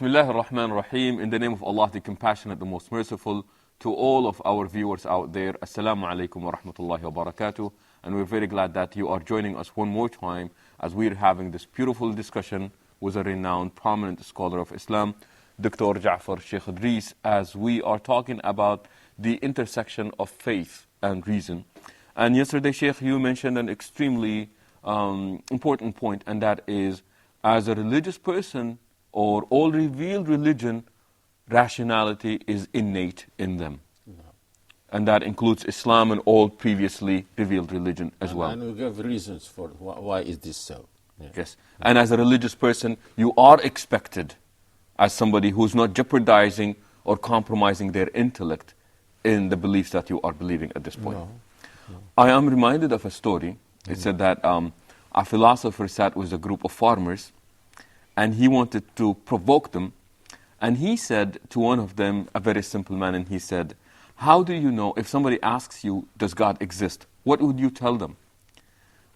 Bismillah ar-Rahman ar-Rahim. In the name of Allah, the Compassionate, the Most Merciful, to all of our viewers out there, Assalamu alaikum wa rahmatullahi wa barakatuh. And we're very glad that you are joining us one more time as we're having this beautiful discussion with a renowned, prominent scholar of Islam, Dr. Sh.Yassir Sheikh Idris, as we are talking about the intersection of faith and reason. And yesterday, Sheikh, you mentioned an extremely important point, and that is, as a religious person, or all revealed religion, rationality is innate in them. No. And that includes Islam and all previously revealed religion as well. And we give reasons for why is this so. Yeah. Yes. And as a religious person, you are expected, as somebody who's not jeopardizing or compromising their intellect in the beliefs that you are believing at this point. No. No. I am reminded of a story. It said that a philosopher sat with a group of farmers, and he wanted to provoke them. And he said to one of them, a very simple man, and he said, how do you know, if somebody asks you, does God exist, what would you tell them?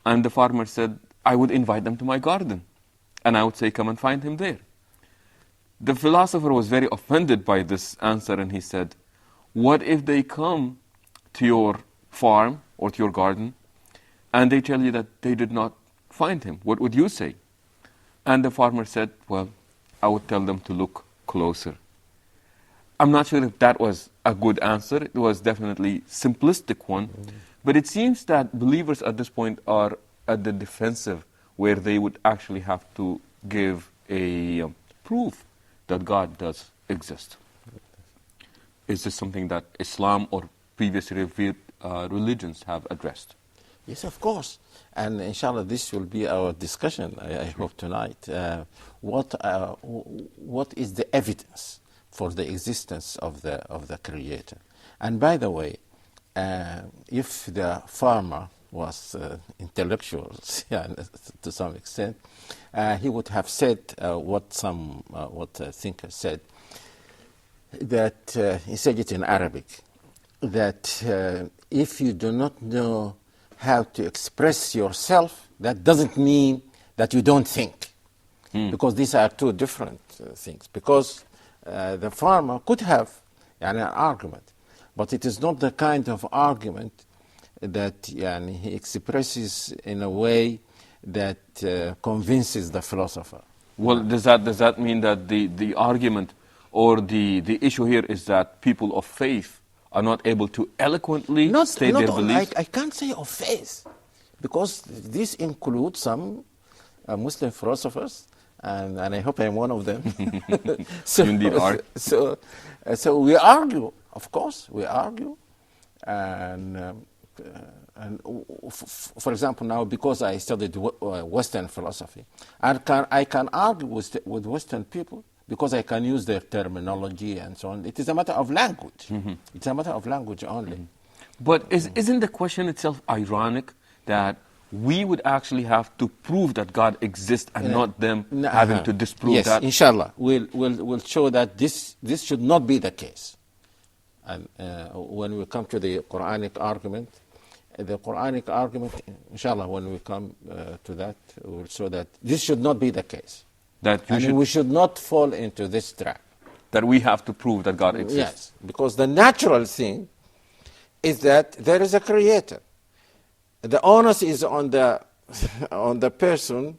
And the farmer said, I would invite them to my garden. And I would say, come and find him there. The philosopher was very offended by this answer, and he said, what if they come to your farm or to your garden, and they tell you that they did not find him? What would you say? And the farmer said, well, I would tell them to look closer. I'm not sure if that was a good answer. It was definitely simplistic one. But it seems that believers at this point are at the defensive, where they would actually have to give a proof that God does exist. Is this something that Islam or previously revealed religions have addressed? Yes, of course. And inshallah, this will be our discussion, I hope, tonight. What is the evidence for the existence of the Creator? And by the way, if the farmer was intellectual, yeah, to some extent, he would have said what a thinker said, that he said it in Arabic, that if you do not know how to express yourself, that doesn't mean that you don't think. Because these are two different things. Because the farmer could have an argument, but it is not the kind of argument that he expresses in a way that convinces the philosopher. Well, does that mean that the argument or the issue here is that people of faith are not able to eloquently state their beliefs? I can't say of faith, because this includes some Muslim philosophers, and I hope I'm one of them. You indeed are. So we argue, of course, we argue, and for example, now because I studied Western philosophy, I can argue with Western people, because I can use their terminology and so on. It is a matter of language. It's a matter of language only. But isn't the question itself ironic that we would actually have to prove that God exists and not them having to disprove that? Yes, inshallah. We'll show that this should not be the case. And when we come to the Quranic argument, inshallah, when we come to that, we'll show that this should not be the case. We should not fall into this trap. That we have to prove that God exists. Yes, because the natural thing is that there is a Creator. The onus is on the person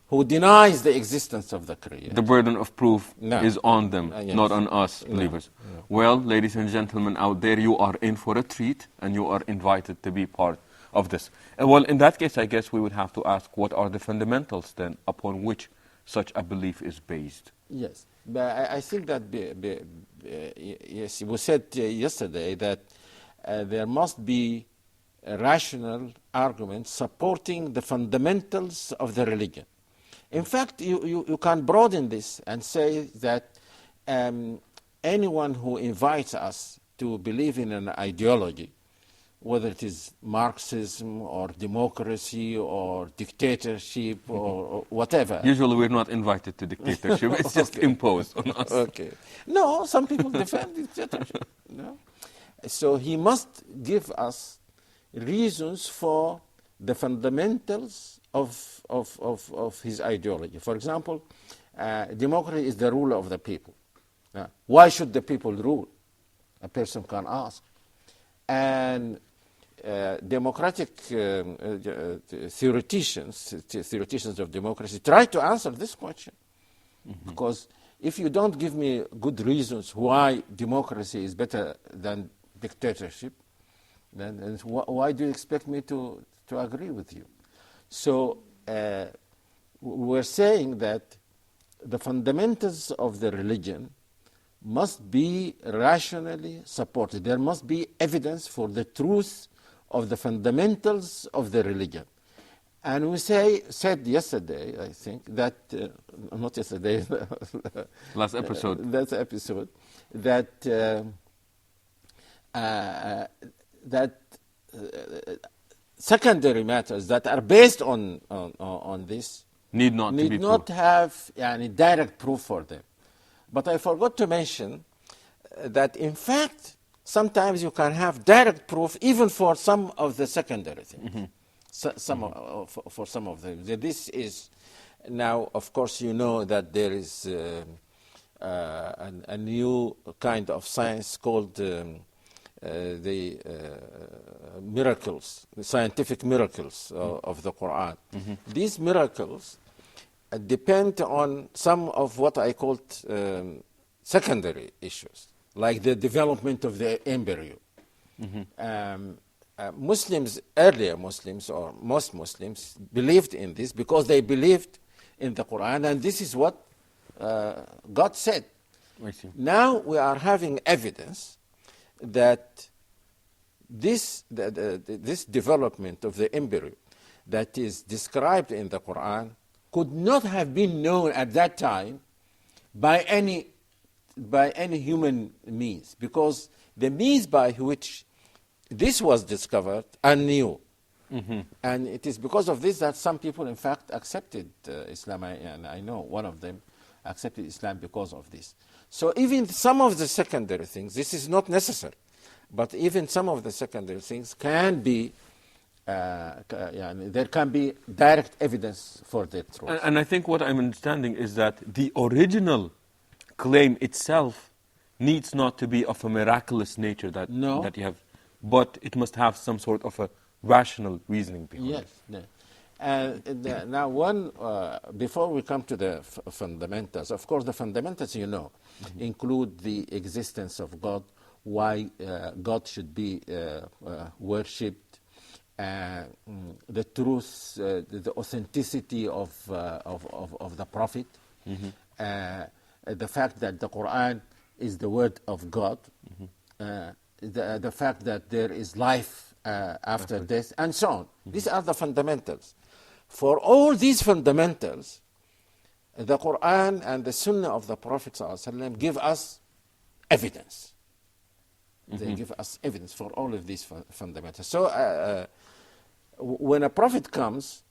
who denies the existence of the Creator. The burden of proof is on them, not on us believers. No. Well, ladies and gentlemen out there, you are in for a treat, and you are invited to be part of this. Well, in that case, I guess we would have to ask, what are the fundamentals then upon which such a belief is based? Yes, but I think that yes, we said yesterday that there must be a rational argument supporting the fundamentals of the religion. In fact, you can broaden this and say that anyone who invites us to believe in an ideology, whether it is Marxism or democracy or dictatorship or whatever. Usually we're not invited to dictatorship. It's just imposed on us. Okay. No, some people defend dictatorship. No? So he must give us reasons for the fundamentals of his ideology. For example, democracy is the rule of the people. Why should the people rule? A person can ask. And democratic theoreticians of democracy try to answer this question. Because if you don't give me good reasons why democracy is better than dictatorship, then why do you expect me to agree with you? So we're saying that the fundamentals of the religion must be rationally supported. There must be evidence for the truth of the fundamentals of the religion. And we said yesterday, I think, that, not yesterday, last episode, that secondary matters that are based on this need not have any direct proof for them. But I forgot to mention that, in fact, sometimes you can have direct proof even for some of the secondary things. For some of them. This is now, of course, you know that there is a new kind of science called the miracles, the scientific miracles of the Quran. These miracles depend on some of what I called secondary issues, like the development of the embryo. Muslims, earlier Muslims, or most Muslims, believed in this because they believed in the Quran, and this is what God said. Now we are having evidence that this development of the embryo that is described in the Quran could not have been known at that time by any human means, because the means by which this was discovered are new. And it is because of this that some people, in fact, accepted Islam, and I know one of them accepted Islam because of this. So even some of the secondary things, this is not necessary, but even some of the secondary things can be, there can be direct evidence for their truth. And I think what I'm understanding is that the original claim itself needs not to be of a miraculous nature that you have, but it must have some sort of a rational reasoning behind it. Yes. Now, before we come to the fundamentals, of course, the fundamentals, include the existence of God, why God should be worshipped, the truth, the authenticity of the Prophet, the fact that the Quran is the word of God, the fact that there is life after death, and so on. These are the fundamentals. For all these fundamentals, the Quran and the Sunnah of the Prophet ﷺ give us evidence. They give us evidence for all of these fundamentals. So when a prophet comes,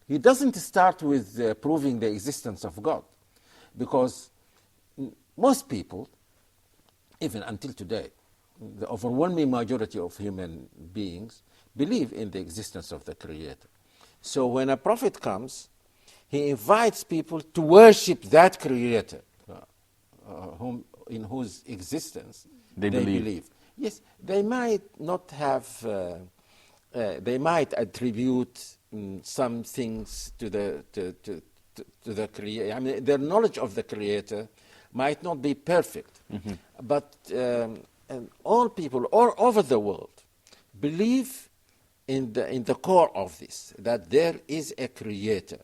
he doesn't start with proving the existence of God, because most people, even until today, the overwhelming majority of human beings believe in the existence of the Creator. So when a prophet comes, he invites people to worship that Creator, in whose existence they believe. Yes, they might not have, they might attribute some things to the Creator. I mean, their knowledge of the Creator might not be perfect, but all people all over the world believe in the core of this, that there is a Creator.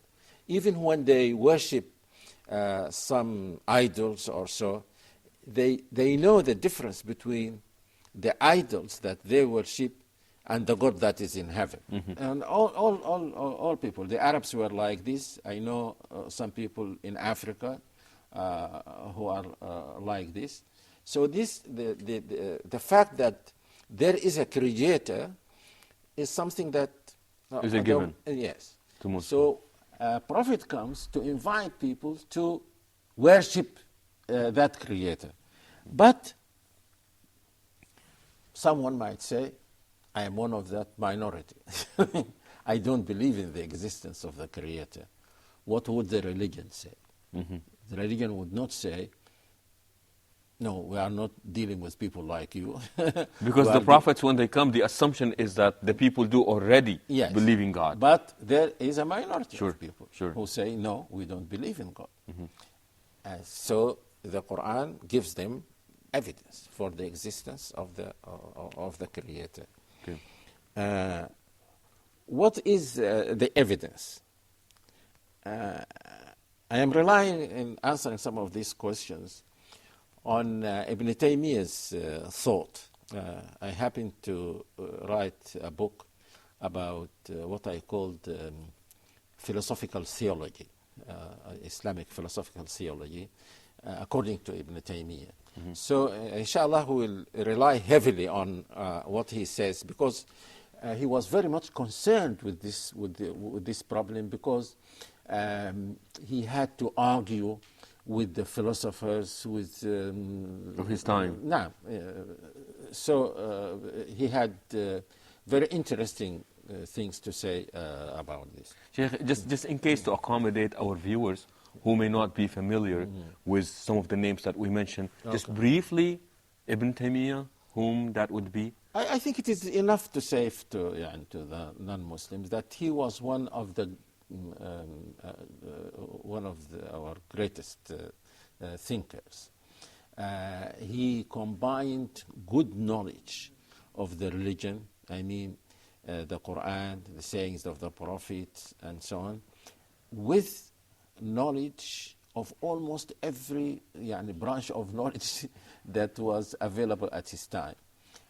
Even when they worship some idols or so, they know the difference between the idols that they worship and the God that is in heaven. And all people, the Arabs were like this. I know some people in Africa who are like this. So the fact that there is a Creator is something that is a given. Yes. To Muslims. So a prophet comes to invite people to worship that Creator. But someone might say, I am one of that minority. I don't believe in the existence of the Creator. What would the religion say? The religion would not say, no, we are not dealing with people like you. Because the prophets, when they come, the assumption is that the people do already believe in God. But there is a minority of people Sure. who say, no, we don't believe in God. So the Quran gives them evidence for the existence of the Creator. Okay. What is the evidence? I am relying in answering some of these questions on Ibn Taymiyyah's thought. I happened to write a book about what I called philosophical theology, Islamic philosophical theology, according to Ibn Taymiyyah. So, inshallah, we will rely heavily on what he says, because he was very much concerned with this problem, because he had to argue with the philosophers, of his time. So he had very interesting things to say about this. Sheikh, just in case to accommodate our viewers who may not be familiar with some of the names that we mentioned, just briefly, Ibn Taymiyyah, whom that would be? I think it is enough to say to the non-Muslims that he was one of our greatest thinkers. He combined good knowledge of the religion, the Quran, the sayings of the Prophet, and so on, with knowledge of almost every branch of knowledge that was available at his time.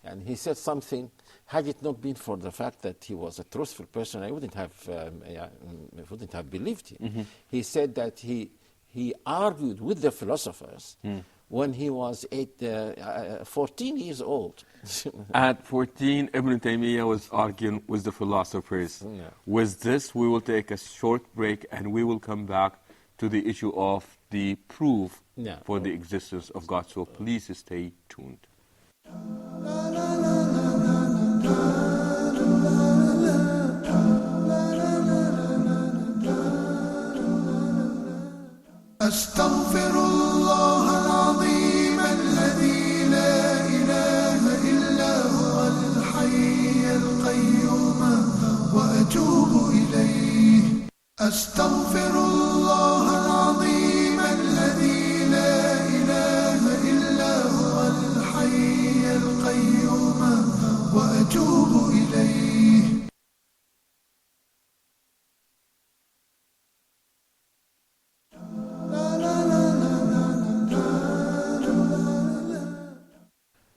And he said something, had it not been for the fact that he was a truthful person, I wouldn't have believed him. He said that he argued with the philosophers when he was 14 years old. At 14, Ibn Taymiyyah was arguing with the philosophers. With this, we will take a short break and we will come back to the issue of the proof for the existence of God. So please stay tuned. أستغفر الله العظيم الذي لا إله إلا هو الحي القيوم وأتوب إليه أستغفر الله العظيم الذي لا إله إلا هو الحي القيوم وأتوب إليه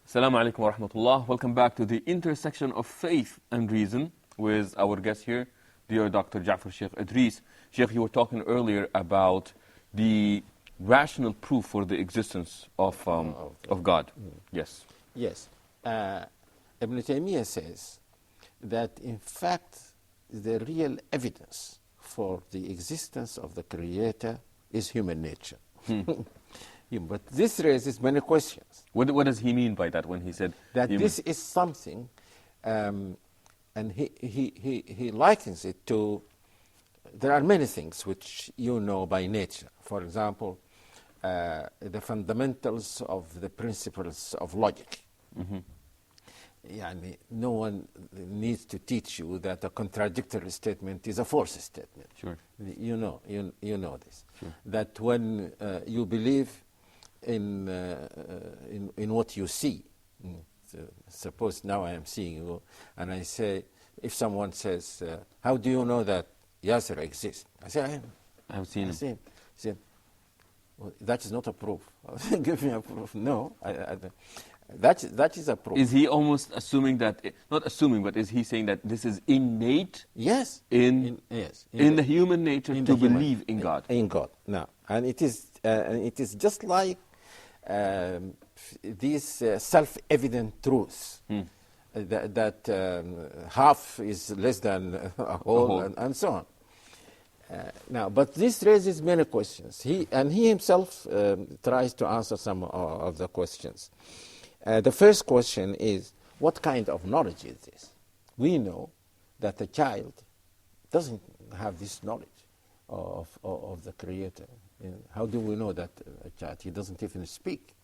Assalamu alaikum wa rahmatullah. Welcome back to the intersection of faith and reason with our guest here, dear Dr. Sh.Yassir Sheikh Idris. Sheikh, you were talking earlier about the rational proof for the existence of God. Yes. Yes. Ibn Taymiyyah says that, in fact, the real evidence for the existence of the Creator is human nature. But this raises many questions. What does he mean by that when he said that this is something, and he likens it to, there are many things which you know by nature. For example, the fundamentals of the principles of logic. No one needs to teach you that a contradictory statement is a false statement. Sure. You know this. Sure. That when you believe in what you see, so suppose now I am seeing you, and I say, if someone says, how do you know that Yassir exists? I say, I have seen him. He said, well, that is not a proof. Give me a proof. No, that is a proof. Is he almost assuming that, not assuming, but is he saying that this is innate? Yes. In the human nature to believe in God? In God. No. And it is just like these self-evident truths. That half is less than a whole, and so on. Now, but this raises many questions. He himself tries to answer some of the questions. The first question is, what kind of knowledge is this? We know that a child doesn't have this knowledge of the Creator. How do we know that child? He doesn't even speak.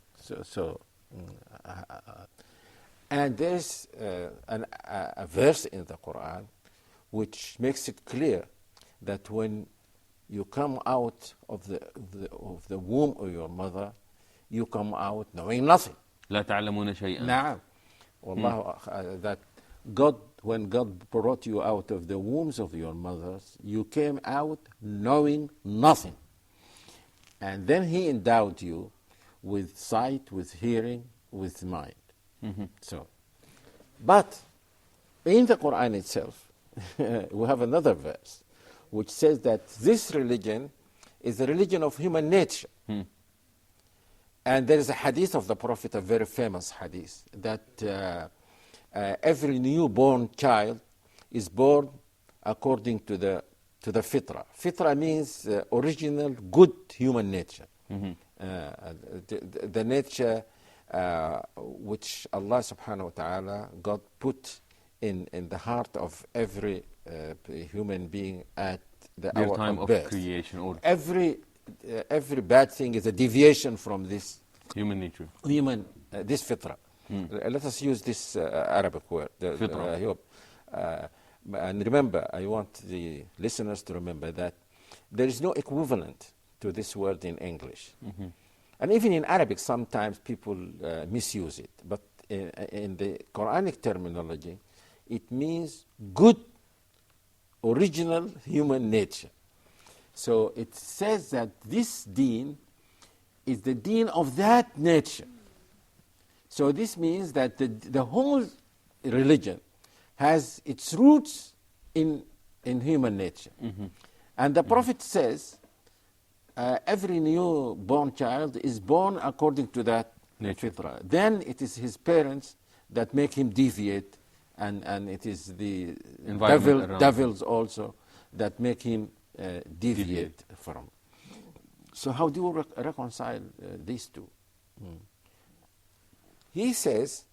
And there's a verse in the Quran which makes it clear that when you come out of the womb of your mother, you come out knowing nothing. لا تعلمون شيئا. نعم. والله, that God, when God brought you out of the wombs of your mothers, you came out knowing nothing. And then He endowed you with sight, with hearing, with mind. So, but in the Quran itself, we have another verse which says that this religion is the religion of human nature. And there is a hadith of the Prophet, a very famous hadith, that every newborn child is born according to the fitra. Fitra means original good human nature. The nature which Allah subhanahu wa ta'ala, God put in the heart of every human being at the hour time of of birth. creation. Or Every bad thing is a deviation from this human nature. This fitra. Let us use this Arabic word. Fitra. I hope. And remember, I want the listeners to remember that there is no equivalent to this word in English. And even in Arabic, sometimes people misuse it. But in the Quranic terminology, it means good, original human nature. So it says that this deen is the deen of that nature. So this means that the whole religion has its roots in human nature. And the Prophet says every newborn child is born according to that fitra. Then it is his parents that make him deviate, and it is the devils also that make him deviate from. So how do you reconcile these two? He says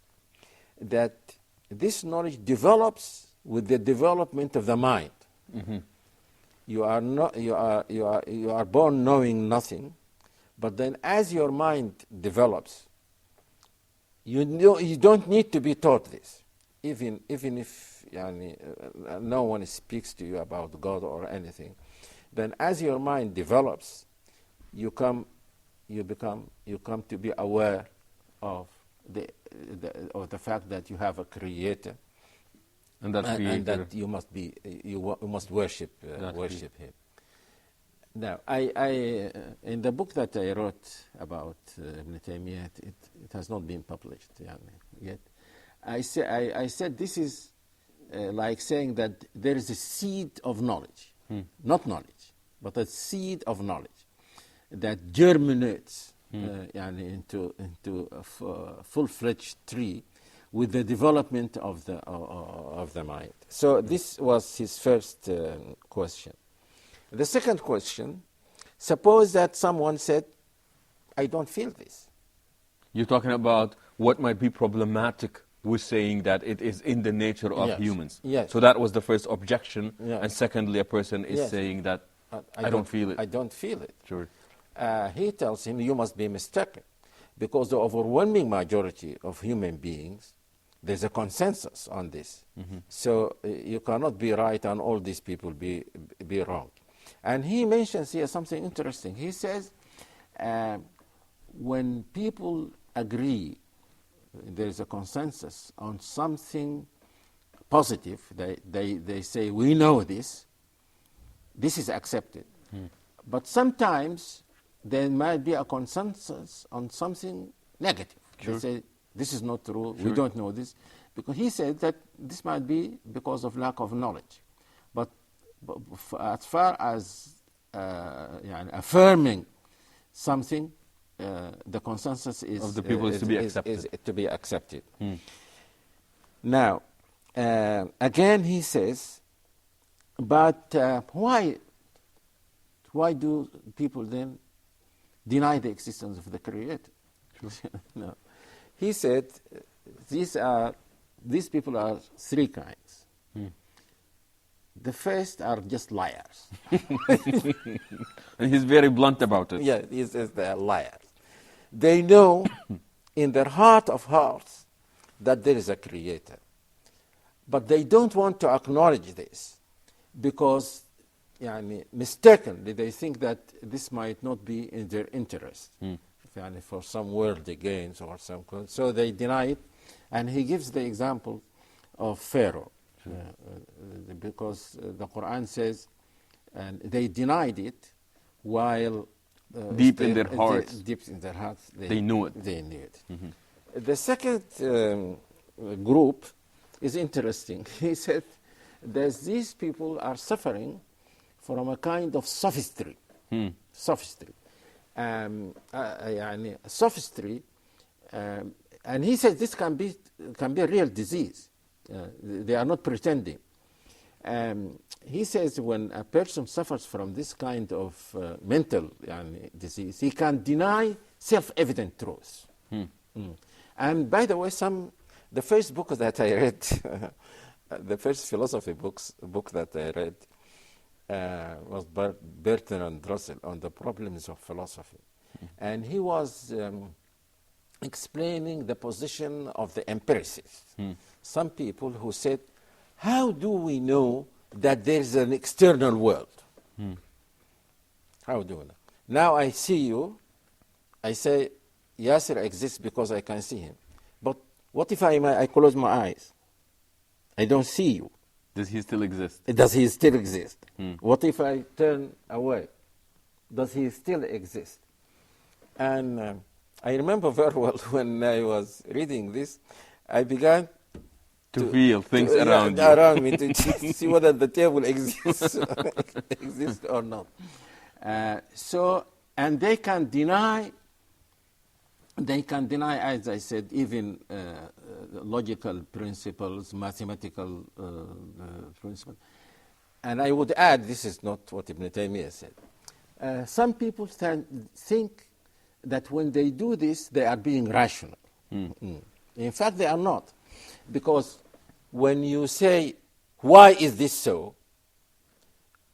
that this knowledge develops with the development of the mind. You are born knowing nothing, but then as your mind develops, you don't need to be taught this, even if no one speaks to you about God or anything. Then as your mind develops, you come to be aware of the fact that you have a creator, and that you must worship him. Now, I in the book that I wrote about Ibn Taymiyyah, it has not been published yet. I said this is like saying that there is a seed of knowledge, not knowledge, but a seed of knowledge that germinates into a full-fledged tree with the development of the mind. So this was his first question. The second question: suppose that someone said, "I don't feel this." You're talking about what might be problematic with saying that it is in the nature of humans. Yes. So that was the first objection. Yes. And secondly, a person is saying that I don't feel it. I don't feel it. Sure. He tells him, you must be mistaken, because the overwhelming majority of human beings, there's a consensus on this. So you cannot be right and all these people be wrong. And he mentions here something interesting. He says, when people agree, there's a consensus on something positive, they say, we know this is accepted. But sometimes there might be a consensus on something negative. Sure. They say, this is not true, Sure. we don't know this. Because he said that this might be because of lack of knowledge. But as far as affirming something, the consensus is Of the people is to be accepted. Is to be accepted. Now, again he says, but why do people then deny the existence of the Creator? Sure. No. He said these people are three kinds. The first are just liars. And he's very blunt about it. Yeah, he says they are liars. They know in their heart of hearts that there is a creator. But they don't want to acknowledge this because mistakenly they think that this might not be in their interest for some worldly gains or some. So they deny it. And he gives the example of Pharaoh. Because the Quran says, and they denied it while deep in their hearts. Deep in their hearts, they knew it. They knew it. The second group is interesting. He said, these people are suffering from a kind of sophistry. Sophistry. Sophistry. And he said this can be a real disease. They are not pretending. He says when a person suffers from this kind of mental disease, he can deny self-evident truths. And by the way, the first book that I read, the first philosophy book that I read was Bertrand Russell on the problems of philosophy. And he was explaining the position of the empiricists. Some people who said, how do we know that there is an external world? How do we know? Now I see you, I say, Yassir exists because I can see him. But what if I close my eyes? I don't see you. Does he still exist? Does he still exist? What if I turn away? Does he still exist? And I remember very well when I was reading this, I began to feel things around you. Around me to see whether the table exists or not. And they can deny, as I said, even logical principles, mathematical principles. And I would add, this is not what Ibn Taymiyyah said. Some people think that when they do this, they are being rational. In fact, they are not. Because when you say, why is this so?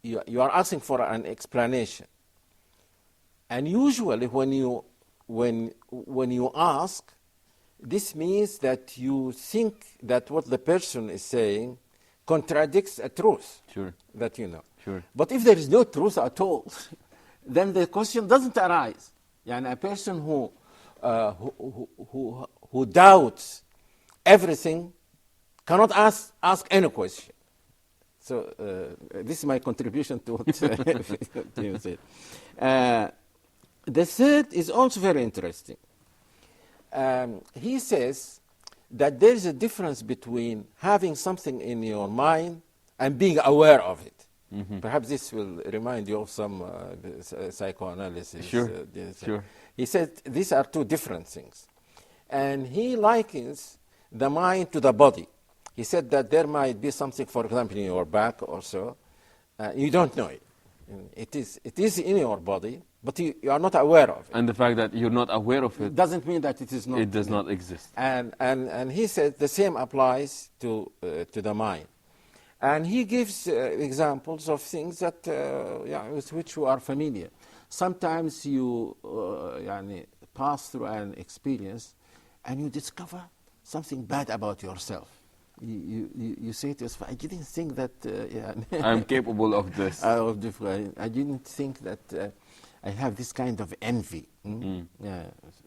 You are asking for an explanation. And usually when you ask, this means that you think that what the person is saying contradicts a truth that you know. But if there is no truth at all, then the question doesn't arise. A person who doubts everything cannot ask any question. So this is my contribution to what you said. The third is also very interesting. He says that there is a difference between having something in your mind and being aware of it. Perhaps this will remind you of some psychoanalysis. Sure. He said these are two different things. And he likens the mind to the body. He said that there might be something, for example, in your back or so. You don't know it. It is in your body, but you are not aware of it. And the fact that you're not aware of it doesn't mean that it is not. It does not exist. And he said the same applies to the mind. And he gives examples of things that with which you are familiar. Sometimes you pass through an experience and you discover something bad about yourself. You say to yourself, I didn't think that... I'm capable of this. I didn't think that I have this kind of envy.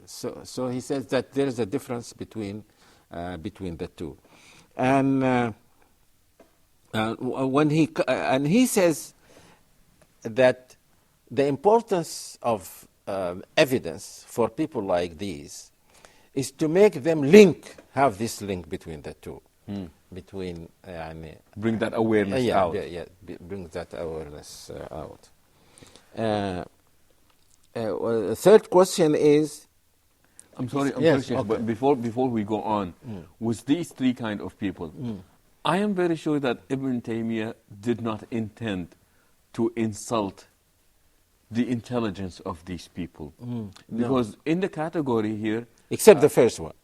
So he says that there is a difference between the two. And he says that the importance of evidence for people like these is to make them have this link between the two. Bring that awareness out. Bring that awareness out. Third question is... I'm sorry, okay. But before we go on, with these three kind of people, I am very sure that Ibn Taymiyyah did not intend to insult the intelligence of these people. Because in the category here... Except the first one.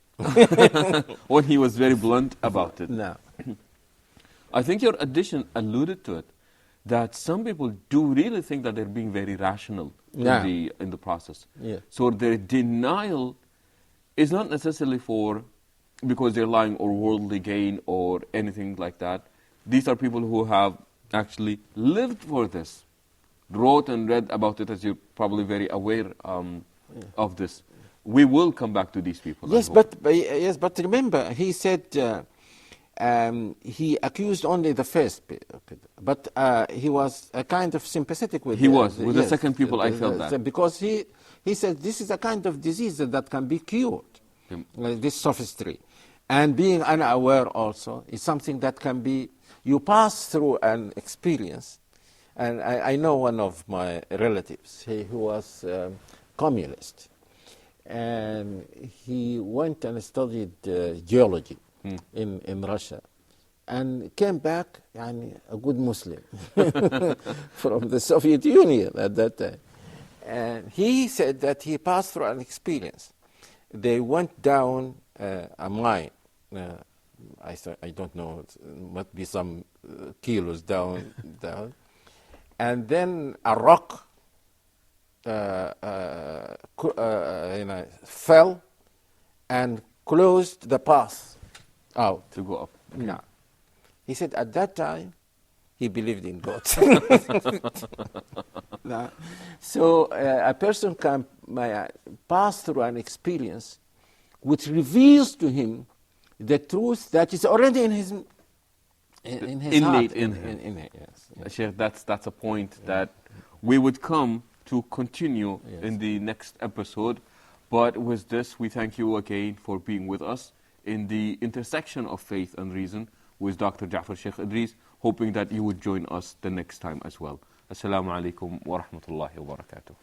When he was very blunt about it. No. I think your addition alluded to it, that some people do really think that they're being very rational in the process. Yeah. So their denial is not necessarily because they're lying or worldly gain or anything like that. These are people who have actually lived for this, wrote and read about it, as you're probably very aware of this. We will come back to these people. Yes, but remember, he said he accused only the first, but he was kind of sympathetic with. With the second people. I felt that because he said this is a kind of disease that can be cured. This sophistry, and being unaware also is something that can be. You pass through an experience, and I know one of my relatives who was communist. And he went and studied geology in Russia, and came back a good Muslim from the Soviet Union at that time. And he said that he passed through an experience. They went down a mine. I don't know, it might be some kilos down, and then a rock fell and closed the path out to go up. Yeah. He said at that time he believed in God. So a person can pass through an experience which reveals to him the truth that is already in his innate heart. in him. Yes. Sheikh, that's a point that we would come to continue in the next episode. But with this, we thank you again for being with us in the intersection of faith and reason with Dr. Ja'far Sheikh Idris, hoping that you would join us the next time as well. Assalamu alaikum wa rahmatullahi wa barakatuh.